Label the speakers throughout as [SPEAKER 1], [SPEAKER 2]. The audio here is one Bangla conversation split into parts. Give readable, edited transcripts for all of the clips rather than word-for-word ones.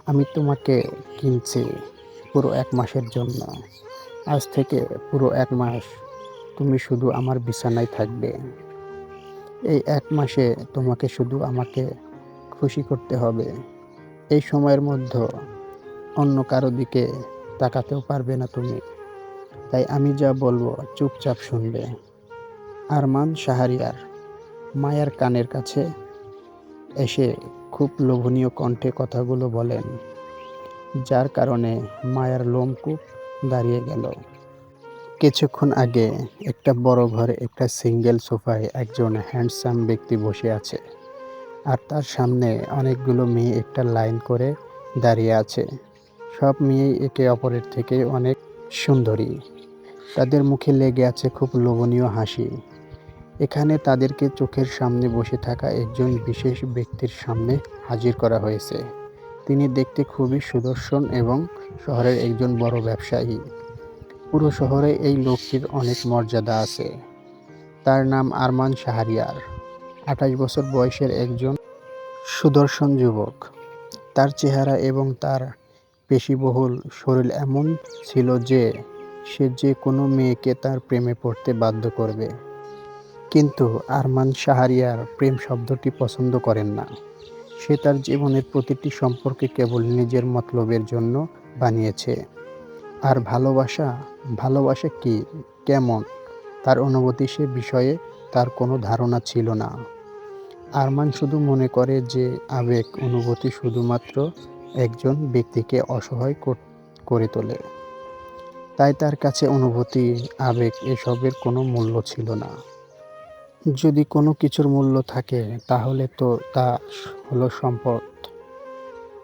[SPEAKER 1] আমি তোমাকে কিনছি পুরো ১ মাসের জন্য। আজ থেকে পুরো ১ মাস তুমি শুধু আমার বিছানায় থাকবে। এই ১ মাসে তোমাকে শুধু আমাকে খুশি করতে হবে। এই সময়ের মধ্যে অন্য কারো দিকে তাকাতেও পারবে না তুমি। তাই আমি যা বলবো চুপচাপ শুনবে। আরমান শাহরিয়ার মায়ার কানের কাছে এসে খুব লোভনীয় কণ্ঠে কথাগুলো বলেন, যার কারণে মায়ার লোমকূপ দাঁড়িয়ে গেল। কিছুক্ষণ আগে একটা বড় ঘরে একটা সিঙ্গেল সোফায় একজন হ্যান্ডসাম ব্যক্তি বসে আছে। আর তার সামনে অনেকগুলো মেয়ে একটা লাইন করে দাঁড়িয়ে আছে। সব মেয়েই একে অপরের থেকে অনেক সুন্দরী। তাদের মুখে লেগে আছে খুব লোভনীয় হাসি। এখানে তাদেরকে চোখের সামনে বসে থাকা একজন বিশেষ ব্যক্তির সামনে হাজির করা হয়েছে। তিনি দেখতে খুবই সুদর্শন এবং শহরের একজন বড় ব্যবসায়ী। পুরো শহরে এই লোকটির অনেক মর্যাদা আছে। তার নাম আরমান শাহরিয়ার। ২৮ বছর বয়সের একজন সুদর্শন যুবক। তার চেহারা এবং তার পেশিবহুল শরীর এমন ছিল যে সে যে কোনো মেয়েকে তার প্রেমে পড়তে বাধ্য করবে। কিন্তু আরমান শাহরিয়ার প্রেম শব্দটি পছন্দ করেন না। সে তার জীবনের প্রতিটি সম্পর্কে কেবল নিজের মতলবের জন্য বানিয়েছে। আর ভালোবাসা, ভালোবাসা কি, কেমন, তার অনুভূতি সে বিষয়ে তার কোনো ধারণা ছিল না। আরমান শুধু মনে করে যে আবেগ অনুভূতি শুধুমাত্র একজন ব্যক্তিকে অসহায় করে তোলে। তাই তার কাছে অনুভূতি, আবেগ এসবের কোনো মূল্য ছিল না। যদি কোনো কিছুর মূল্য থাকে তাহলে তো তা হলো সম্পদ,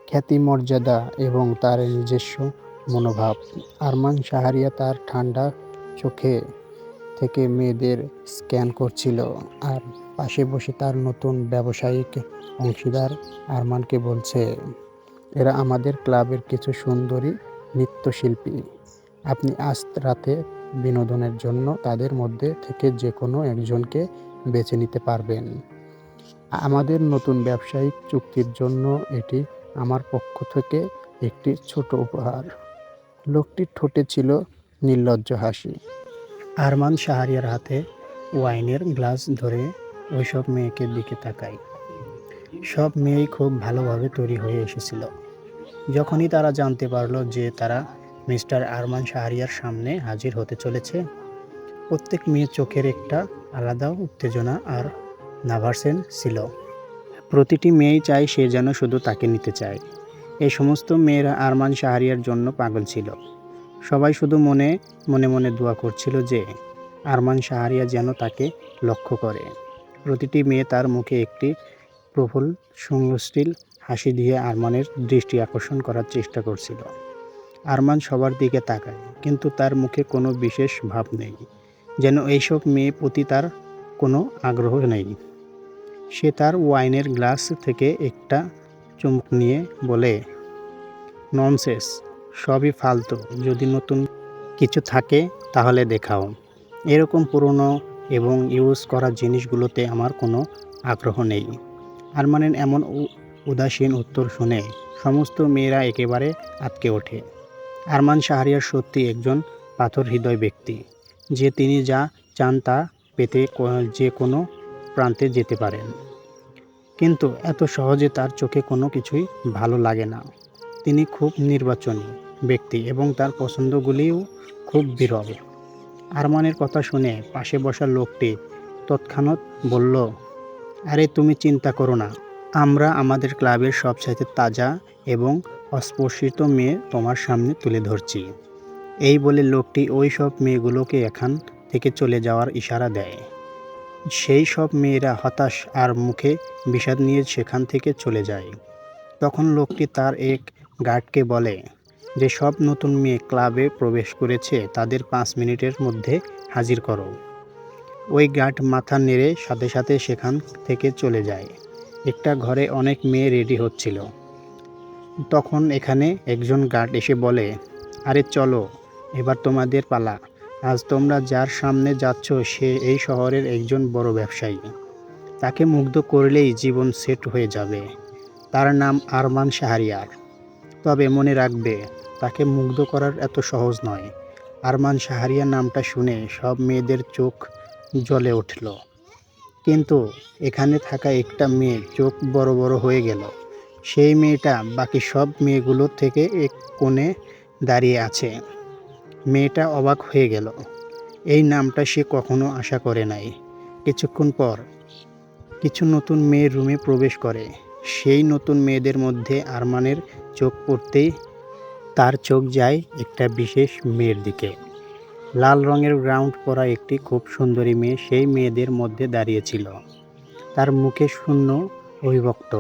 [SPEAKER 1] খ্যাতি, মর্যাদা এবং তার নিজস্ব মনোভাব। আরমান শাহরিয়া তার ঠান্ডা চোখে থেকে মেয়েদের স্ক্যান করছিল আর পাশে বসে তার নতুন ব্যবসায়িক অংশীদার আরমানকে বলছে, এরা আমাদের ক্লাবের কিছু সুন্দরী নৃত্যশিল্পী। আপনি আজ রাতে বিনোদনের জন্য তাদের মধ্যে থেকে যে কোনো একজনকে বেছে নিতে পারবেন। আমাদের নতুন ব্যবসায়িক চুক্তির জন্য এটি আমার পক্ষ থেকে একটি ছোট উপহার। লোকটির ঠোঁটে ছিল নির্লজ্জ হাসি। আরমান শাহরিয়ার হাতে ওয়াইনের গ্লাস ধরে ওইসব মেয়েকে দিকে তাকায়। সব মেয়েই খুব ভালোভাবে তৈরি হয়ে এসেছিল। যখনই তারা জানতে পারল যে তারা মিস্টার আরমান শাহরিয়ার সামনে হাজির হতে চলেছে, প্রত্যেক মেয়ের চোখের একটা আলাদা উত্তেজনা আর নার্ভাসনেস ছিল। প্রতিটি মেয়েই চায় সে যেন শুধু তাকে নিতে চায়। এই সমস্ত মেয়েরা আরমান শাহরিয়ার জন্য পাগল ছিল। সবাই শুধু মনে মনে দোয়া করছিল যে আরমান শাহরিয়া যেন তাকে লক্ষ্য করে। প্রতিটি মেয়ে তার মুখে একটি প্রফুল সুশ্লীল হাসি দিয়ে আরমানের দৃষ্টি আকর্ষণ করার চেষ্টা করছিল। আরমান সবার দিকে তাকায়, কিন্তু তার মুখে কোনো বিশেষ ভাব নেই, যেন এইসব মেয়ে প্রতি তার কোনো আগ্রহ নেই। সে তার ওয়াইনের গ্লাস থেকে একটা চুমুক নিয়ে বলে, ননসেন্স, সবই ফালতু, যদি নতুন কিছু থাকে তাহলে দেখাও। এরকম পুরনো এবং ইউজ করা জিনিসগুলোতে আমার কোনো আগ্রহ নেই। আরমানের এমন উদাসীন উত্তর শুনে সমস্ত মেয়েরা একেবারে আঁতকে ওঠে। আরমান শাহরিয়ার সত্যি একজন পাথর হৃদয় ব্যক্তি, যে তিনি যা চান তা পেতে যে কোনো প্রান্তে যেতে পারেন। কিন্তু এত সহজে তার চোখে কোনো কিছুই ভালো লাগে না। তিনি খুব নির্বাচনী ব্যক্তি এবং তার পছন্দগুলিও খুব বিরল। আরমানের কথা শুনে পাশে বসা লোকটি তৎক্ষণাৎ বলল, আরে তুমি চিন্তা করো না, আমরা আমাদের ক্লাবের সবচাইতে তাজা এবং অস্পর্শিত মেয়ে তোমার সামনে তুলে ধরছি। এই বলে লোকটি ওই সব মেয়েগুলোকে এখান থেকে চলে যাওয়ার ইশারা দেয়। সেই সব মেয়েরা হতাশ আর মুখে বিষাদ নিয়ে সেখান থেকে চলে যায়। তখন লোকটি তার এক গার্ডকে বলে যে সব নতুন মেয়ে ক্লাবে প্রবেশ করেছে তাদের 5 মিনিটের মধ্যে হাজির করো। ওই গার্ড মাথা নেড়ে সাথে সাথে সেখান থেকে চলে যায়। একটা ঘরে অনেক মেয়ে রেডি হচ্ছিল। তখন এখানে একজন গার্ড এসে বলে, আরে চলো, এবার তোমাদের পালা। আজ তোমরা যার সামনে যাচ্ছ সে এই শহরের একজন বড় ব্যবসায়ী। তাকে মুগ্ধ করলেই জীবন সেট হয়ে যাবে। তার নাম আরমান শাহরিয়ার। তবে মনে রাখবে, তাকে মুগ্ধ করার এত সহজ নয়। আরমান শাহরিয়ার নামটা শুনে সব মেয়েদের চোখ জ্বলে উঠল। কিন্তু এখানে থাকা একটা মেয়ে চোখ বড় বড় হয়ে গেল। সেই মেয়েটা বাকি সব মেয়েগুলোর থেকে এক কোণে দাঁড়িয়ে আছে। মেয়েটা অবাক হয়ে গেল। এই নামটা সে কখনো আশা করে নাই। কিছুক্ষণ পর কিছু নতুন মেয়ে রুমে প্রবেশ করে। সেই নতুন মেয়েদের মধ্যে আরমানের চোখ পড়তেই তার চোখ যায় একটা বিশেষ মেয়ের দিকে। লাল রঙের গাউন পরা একটি খুব সুন্দরী মেয়ে সেই মেয়েদের মধ্যে দাঁড়িয়েছিল। তার মুখে শূন্য অভিব্যক্ত।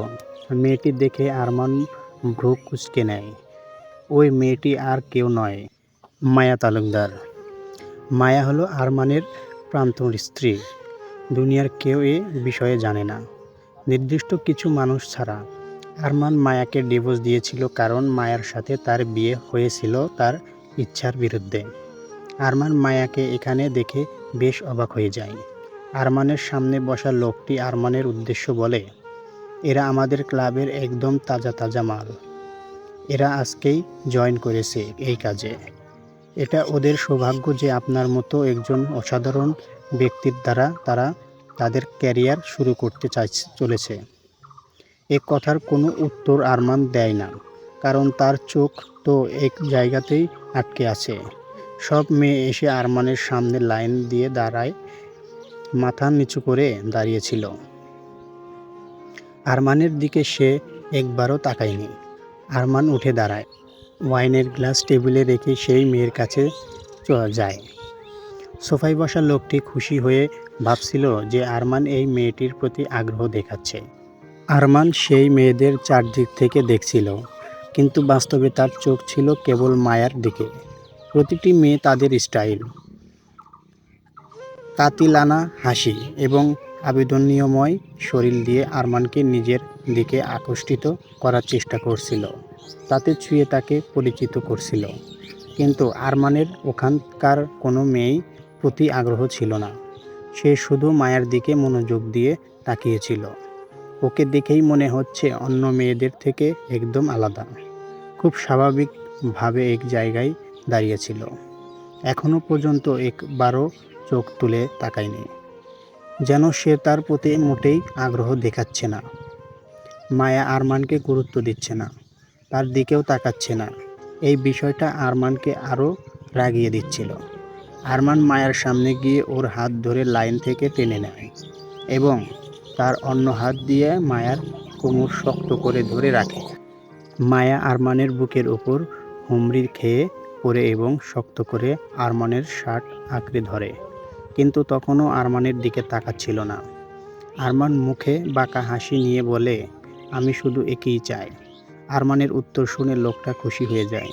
[SPEAKER 1] মেয়েটি দেখে আরমান ভ্রু কুঁচকে নেয়। ওই মেয়েটি আর কেউ নয়, মায়া তালুকদার। মায়া হলো আরমানের প্রাক্তন স্ত্রী। দুনিয়ার কেউ এ বিষয়ে জানে না, নির্দিষ্ট কিছু মানুষ ছাড়া। আরমান মায়াকে ডিভোর্স দিয়েছিল কারণ মায়ার সাথে তার বিয়ে হয়েছিল তার ইচ্ছার বিরুদ্ধে। আরমান মায়াকে এখানে দেখে বেশ অবাক হয়ে যায়। আরমানের সামনে বসা লোকটি আরমানের উদ্দেশ্য বলে, এরা আমাদের ক্লাবের একদম তাজা তাজা মাল। এরা আজকেই জয়েন করেছে এই কাজে। এটা ওদের সৌভাগ্য যে আপনার মতো একজন অসাধারণ ব্যক্তির দ্বারা তারা তাদের ক্যারিয়ার শুরু করতে চলেছে। এ কথার কোনো উত্তর আরমান দেয় না, কারণ তার চোখ তো এক জায়গাতেই আটকে আছে। সব মেয়ে এসে আরমানের সামনে লাইন দিয়ে দাঁড়ায়, মাথা নিচু করে দাঁড়িয়েছিল। আরমানের দিকে সে একবারও তাকায়নি। আরমান উঠে দাঁড়ায়, ওয়াইনের গ্লাস টেবিলে রেখে সেই মেয়ের কাছে যায়। সোফায় বসা লোকটি খুশি হয়ে ভাবছিল যে আরমান এই মেয়েটির প্রতি আগ্রহ দেখাচ্ছে। আরমান সেই মেয়েদের চারদিক থেকে দেখছিল, কিন্তু বাস্তবে তার চোখ ছিল কেবল মায়ার দিকে। প্রতিটি মেয়ে তাদের স্টাইল, কাতিলানা হাসি এবং আবেদনীয়ময় শরীর দিয়ে আরমানকে নিজের দিকে আকর্ষিত করার চেষ্টা করছিল, তাতে ছুঁয়ে তাকে পরিচিত করছিল। কিন্তু আরমানের ওখানকার কোনো মেয়েই প্রতি আগ্রহ ছিল না। সে শুধু মায়ার দিকে মনোযোগ দিয়ে তাকিয়েছিল। ওকে দেখেই মনে হচ্ছে অন্য মেয়েদের থেকে একদম আলাদা। খুব স্বাভাবিকভাবে এক জায়গায় দাঁড়িয়েছিল। এখনো পর্যন্ত একবারও চোখ তুলে তাকায়নি, যেন সে তার প্রতি মোটেই আগ্রহ দেখাচ্ছে না। মায়া আরমানকে গুরুত্ব দিচ্ছে না, তার দিকেও তাকাচ্ছে না। এই বিষয়টা আরমানকে আরও রাগিয়ে দিচ্ছিল। আরমান মায়ার সামনে গিয়ে ওর হাত ধরে লাইন থেকে টেনে নেয় এবং তার অন্য হাত দিয়ে মায়ার কোমর শক্ত করে ধরে রাখে। মায়া আরমানের বুকের উপর হুমড়ি খেয়ে পড়ে এবং শক্ত করে আরমানের শার্ট আঁকড়ে ধরে, কিন্তু তখনও আরমানের দিকে তাকাচ্ছিল না। আরমান মুখে বাঁকা হাসি নিয়ে বলে, আমি শুধু একেই চাই। আরমানের উত্তর শুনে লোকটা খুশি হয়ে যায়,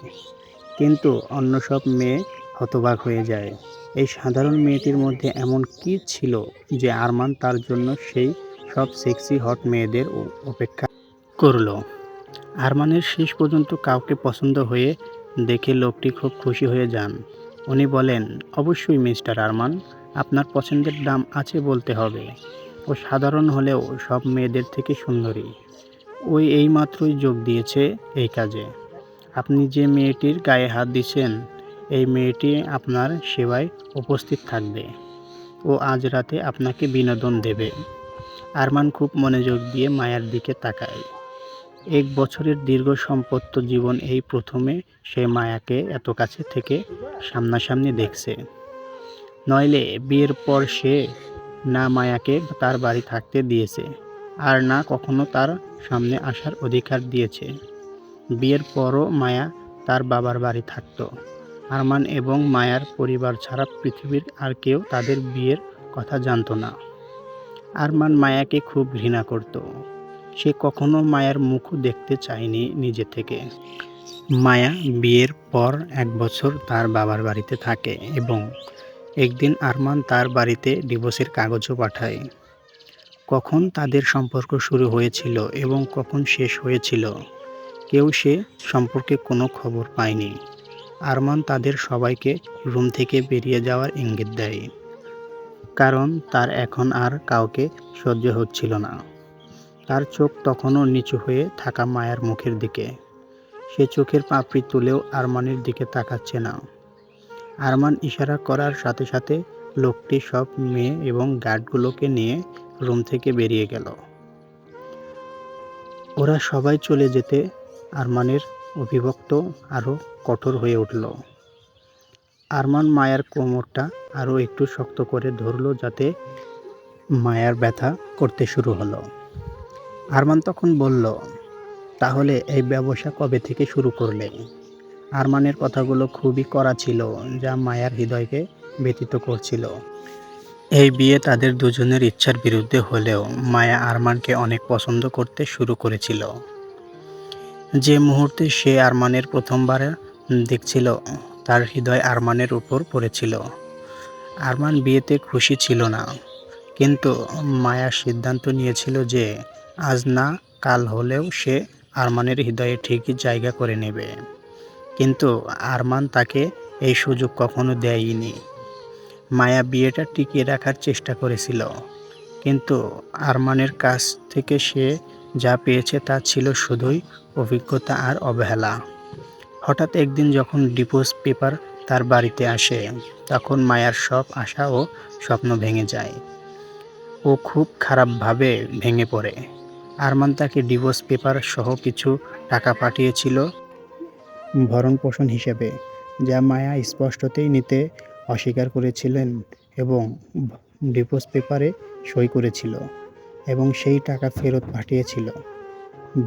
[SPEAKER 1] কিন্তু অন্য সব মেয়ে হতবাক হয়ে যায়। এই সাধারণ মেয়েটির মধ্যে এমন কী ছিল যে আরমান তার জন্য সেই সব সেক্সি হট মেয়েদের অপেক্ষা করল। আরমানের শেষ পর্যন্ত কাউকে পছন্দ হয়ে দেখে লোকটি খুব খুশি হয়ে যান। উনি বলেন, অবশ্যই মিস্টার আরমান, আপনার পছন্দের দাম আছে বলতে হবে। ও সাধারণ হলেও সব মেয়েদের থেকে সুন্দরী। ওই এইমাত্রই যোগ দিয়েছে এই কাজে। আপনি যে মেয়েটির গায়ে হাত দিচ্ছেন, এই মেয়েটি আপনার সেবায় উপস্থিত থাকবে। ও আজ রাতে আপনাকে বিনোদন দেবে। আরমান খুব মনোযোগ দিয়ে মায়ার দিকে তাকায়। 1 বছরের দীর্ঘ দাম্পত্য জীবন এই প্রথমে সে মায়াকে এত কাছে থেকে সামনাসামনি দেখছে। নইলে বিয়ের পর সে না মায়াকে তার বাড়ি থাকতে দিয়েছে, আর না কখনো তার সামনে আসার অধিকার দিয়েছে। বিয়ের পরও মায়া তার বাবার বাড়ি থাকত। আরমান এবং মায়ার পরিবার ছাড়া পৃথিবীর আর কেউ তাদের বিয়ের কথা জানত না। আরমান মায়াকে খুব ঘৃণা করত। সে কখনো মায়ার মুখও দেখতে চায়নি নিজে থেকে। মায়া বিয়ের পর 1 বছর তার বাবার বাড়িতে থাকে এবং একদিন আরমান তার বাড়িতে ডিভোর্সের কাগজও পাঠায়। কখন তাদের সম্পর্ক শুরু হয়েছিল এবং কখন শেষ হয়েছিল, কেউ সে সম্পর্কে কোনো খবর পায়নি। আরমান তাদের সবাইকে রুম থেকে বেরিয়ে যাওয়ার ইঙ্গিত দেয়, কারণ তার এখন আর কাউকে সহ্য হচ্ছিল না। তার চোখ তখনও নিচু হয়ে থাকা মায়ার মুখের দিকে। সে চোখের পাপড়ি তুলেও আরমানের দিকে তাকাচ্ছে না। আরমান ইশারা করার সাথে সাথে লোকটি সব মেয়ে এবং গার্ডগুলোকে নিয়ে রুম থেকে বেরিয়ে গেল। ওরা সবাই চলে যেতে আরমানের অভিভক্ত আরও কঠোর হয়ে উঠল। আরমান মায়ার কোমরটা আরও একটু শক্ত করে ধরল, যাতে মায়ার ব্যথা করতে শুরু হলো। আরমান তখন বলল, তাহলে এই ব্যবসা কবে থেকে শুরু করলে? আরমানের কথাগুলো খুবই কড়া ছিল, যা মায়ার হৃদয়কে ব্যথিত করছিল। এই বিয়ে তাদের দুজনের ইচ্ছার বিরুদ্ধে হলেও মায়া আরমানকে অনেক পছন্দ করতে শুরু করেছিল। যে মুহূর্তে সে আরমানের প্রথমবার দেখছিল, তার হৃদয় আরমানের উপর পড়েছিল। আরমান বিয়েতে খুশি ছিল না, কিন্তু মায়া সিদ্ধান্ত নিয়েছিল যে আজ না কাল হলেও সে আরমানের হৃদয়ে ঠিকই জায়গা করে নেবে। কিন্তু আরমান তাকে এই সুযোগ কখনো দেয়নি। মায়া বিয়েটা টিকিয়ে রাখার চেষ্টা করেছিল, কিন্তু আরমানের কাছ থেকে সে যা পেয়েছে তা ছিল শুধুই অভিজ্ঞতা আর অবহেলা। হঠাৎ একদিন যখন ডিভোর্স পেপার তার বাড়িতে আসে, তখন মায়ার সব আশা ও স্বপ্ন ভেঙে যায়। ও খুব খারাপভাবে ভেঙে পড়ে। আরমান তাকে ডিভোর্স পেপার সহ কিছু টাকা পাঠিয়েছিল ভরণ-পোষণ হিসেবে, যা মায়া স্পষ্টতই নিতে অস্বীকার করেছিলেন এবং ডিভোর্স পেপারে সই করেছিল এবং সেই টাকা ফেরত পাঠিয়েছিল।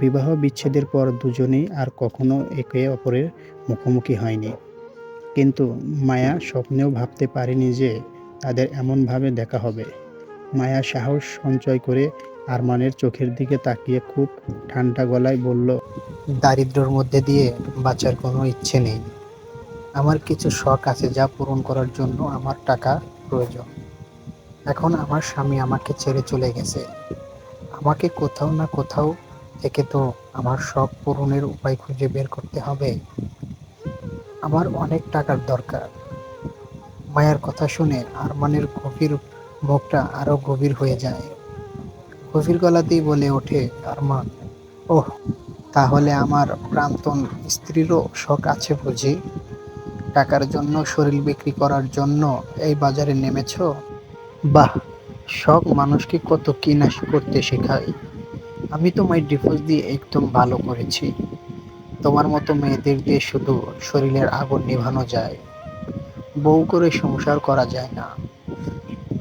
[SPEAKER 1] বিবাহ বিচ্ছেদের পর দুজনেই আর কখনো একে অপরের মুখোমুখি হয়নি, কিন্তু মায়া স্বপ্নেও ভাবতে পারেনি যে তাদের এমনভাবে দেখা হবে। মায়া সাহস সঞ্চয় করে আরমানের চোখের দিকে তাকিয়ে খুব ঠান্ডা গলায় বলল, দারিদ্র্যের মধ্যে দিয়ে বাঁচার কোনো ইচ্ছে নেই। আমার কিছু শখ আছে যা পূরণ করার জন্য আমার টাকা প্রয়োজন। এখন আমার স্বামী আমাকে ছেড়ে চলে গেছে। আমাকে কোথাও না কোথাও থেকে তো আমার শখ পূরণের উপায় খুঁজে বের করতে হবে। আমার অনেক টাকার দরকার। মায়ার কথা শুনে আরমানের গভীর মুখটা আরো গভীর হয়ে যায়। গভীর গলাতেই বলে ওঠে আরমান, ওহ, তাহলে আমার প্রাক্তন স্ত্রীরও শখ আছে বুঝি? টাকার জন্য শরীর বিক্রি করার জন্য এই বাজারে নেমেছ? বাহ, শখ মানুষকে কত কি না করতে শেখায়। আমি তোমায় ডিভোর্স দিয়ে একদম ভালো করেছি। তোমার মতো মেয়েদের দিয়ে শুধু শরীরের আগুন নেভানো যায়, বউ করে সংসার করা যায় না।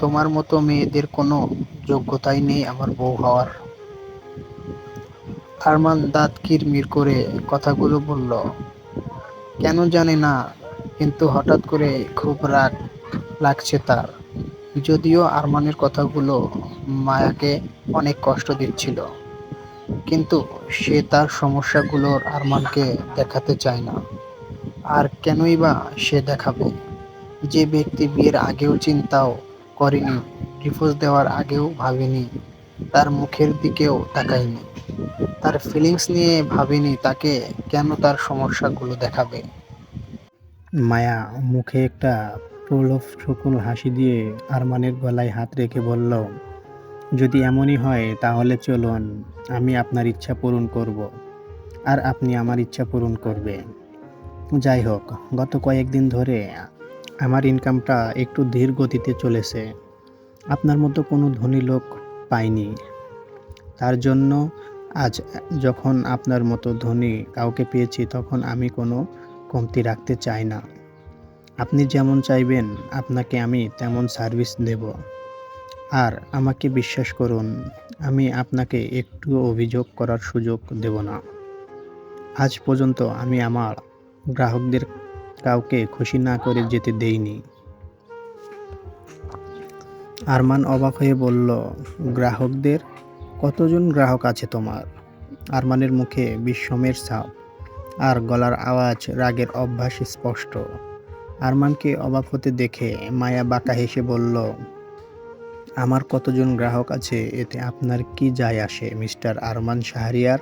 [SPEAKER 1] তোমার মতো মেয়েদের কোনো যোগ্যতাই নেই আমার বউ হওয়ার। আরমান দাঁত কিরমির করে কথাগুলো বলল, কেন জানি না, কিন্তু হঠাৎ করে খুব রাগ লাগছে তার। যদিও আরমানের কথাগুলো মায়াকে অনেক কষ্ট দিচ্ছিল, কিন্তু সে তার সমস্যাগুলোর আরমানকে দেখাতে চায় না। আর কেনই বা সে দেখাবে? যে ব্যক্তি বিয়ের আগেও চিন্তাও করেনি, ডিভোর্স দেওয়ার আগেও ভাবেনি, তার মুখের দিকেও তাকায়নি, তার ফিলিংস নিয়ে ভাবেনি, তাকে কেন তার সমস্যাগুলো দেখাবে? মায়া মুখে একটা প্রলোভন হাসি দিয়ে আরমানের গলায় হাত রেখে বলল, যদি এমনই হয় তাহলে চলুন, আমি আপনার ইচ্ছা পূরণ করব আর আপনি আমার ইচ্ছা পূরণ করবে। যাই হোক, গত কয়েকদিন ধরে আমার ইনকামটা একটু ধীর গতিতে চলেছে। আপনার মতো কোনো ধনী লোক পাইনি। তার জন্য আজ যখন আপনার মতো ধনী কাউকে পেয়েছি, তখন আমি কোনো কমতি রাখতে চাই না। আপনি যেমন চাইবেন আপনাকে আমি তেমন সার্ভিস দেব। আর আমাকে বিশ্বাস করুন, আমি আপনাকে একটুও অভিযোগ করার সুযোগ দেব না। আজ পর্যন্ত আমি আমার গ্রাহকদের কাউকে খুশি না করে যেতে দেইনি। আরমান অবাক হয়ে বলল, গ্রাহকদের? কতজন গ্রাহক আছে তোমার? আরমানের মুখে বিস্ময়ের ছাপ, আর গলার আওয়াজ রাগের অভ্যাস স্পষ্ট। আরমানকে অবাক হতে দেখে মায়া বাঁকা হেসে বলল, আমার কতজন গ্রাহক আছে এতে আপনার কি যায় আসে মিস্টার আরমান শাহরিয়ার?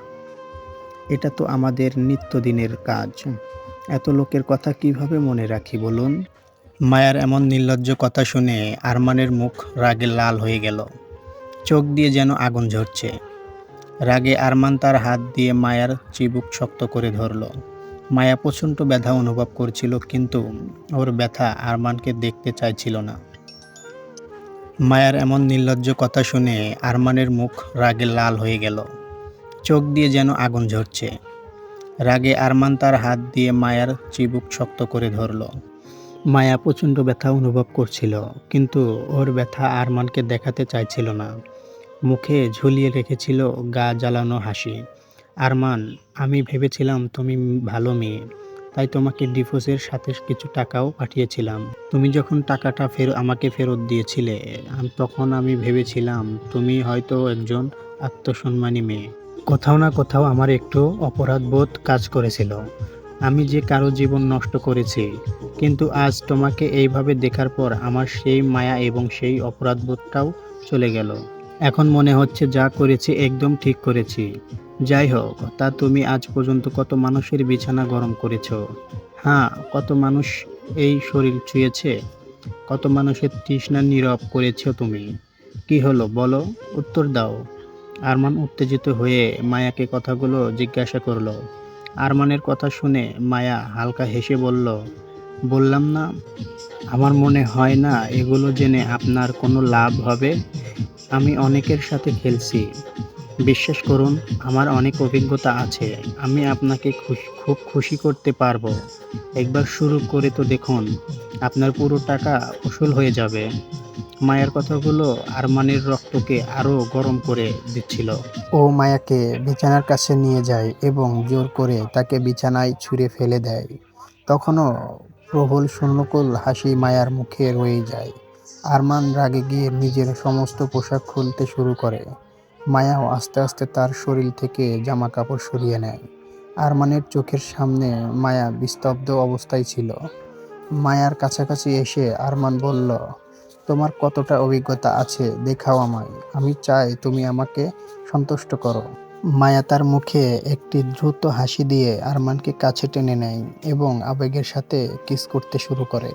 [SPEAKER 1] এটা তো আমাদের নিত্যদিনের কাজ। এত লোকের কথা কিভাবে মনে রাখি বলুন? মায়ার এমন নির্লজ্জ কথা শুনে আরমানের মুখ রাগে লাল হয়ে গেল, চোখ দিয়ে যেন আগুন ঝরছে। রাগে আরমান তার হাত দিয়ে মায়ার চিবুক শক্ত করে ধরল। মায়া প্রচণ্ড ব্যথা অনুভব করছিল, কিন্তু ওর ব্যথা আরমানকে দেখতে চাইছিল না। মায়ার এমন নির্লজ্জ কথা শুনে আরমানের মুখ রাগে লাল হয়ে গেল, চোখ দিয়ে যেন আগুন ঝরছে। রাগে আরমান তার হাত দিয়ে মায়ার চিবুক শক্ত করে ধরল। মায়া প্রচণ্ড ব্যথা অনুভব করছিল, কিন্তু ওর ব্যথা আরমানকে দেখাতে চাইছিল না। মুখে ঝুলিয়ে রেখেছিল গা জ্বালানো হাসি। আরমান, আমি ভেবেছিলাম তুমি ভালো মেয়ে, তাই তোমাকে ডিভোর্সের সাথে কিছু টাকাও পাঠিয়েছিলাম। তুমি যখন টাকাটা আমাকে ফেরত দিয়েছিলে, তখন আমি ভেবেছিলাম তুমি হয়তো একজন আত্মসম্মানী মেয়ে। কোথাও না কোথাও আমার একটু অপরাধবোধ কাজ করেছিল। আমি যে কারো জীবন নষ্ট করেছি, কিন্তু আজ তোমাকে এইভাবে দেখার পর আমার সেই মায়া এবং সেই অপরাধবোধটাও চলে গেল। এখন মনে হচ্ছে যা করেছি একদম ঠিক করেছি। যাই হোক, তা তুমি আজ পর্যন্ত কত মানুষের বিছানা গরম করেছো? হ্যাঁ, কত মানুষ এই শরীর ছুঁয়েছে? কত মানুষের তৃষ্ণা নীরব করেছো তুমি? কি হলো বলো, উত্তর দাও। আরমান উত্তেজিত হয়ে মায়াকে কথাগুলো জিজ্ঞাসা করলো। আরমানের কথা শুনে মায়া হালকা হেসে বলল, বললাম না, আমার মনে হয় না এগুলো জেনে আপনার কোনো লাভ হবে। আমি অনেকের সাথে খেলছি। বিশ্বাস করুন, আমার অনেক অভিজ্ঞতা আছে। আমি আপনাকে খুব খুশি করতে পারবো। একবার শুরু করে তো দেখুন, আপনার পুরো টাকা উসুল হয়ে যাবে। মায়ের কথাগুলো আরমানের রক্তকে আরও গরম করে দিচ্ছিল। ও মায়াকে বিছানার কাছে নিয়ে যায় এবং জোর করে তাকে বিছানায় ছুঁড়ে ফেলে দেয়। তখনও প্রবল শূন্যকুল হাসি মায়ার মুখে রয়ে যায়। আরমান রাগে গিয়ে নিজের সমস্ত পোশাক খুলতে শুরু করে। মায়াও আস্তে আস্তে তার শরীর থেকে জামা কাপড় সরিয়ে নেয়। আরমানের চোখের সামনে মায়া বিস্তব্ধ অবস্থায় ছিল। মায়ার কাছাকাছি এসে আরমান বলল, তোমার কতটা অভিজ্ঞতা আছে দেখাও আমায়। আমি চাই তুমি আমাকে সন্তুষ্ট করো। মায়া তার মুখে একটি দ্রুত হাসি দিয়ে আরমানকে কাছে টেনে নেয় এবং আবেগের সাথে কিস করতে শুরু করে।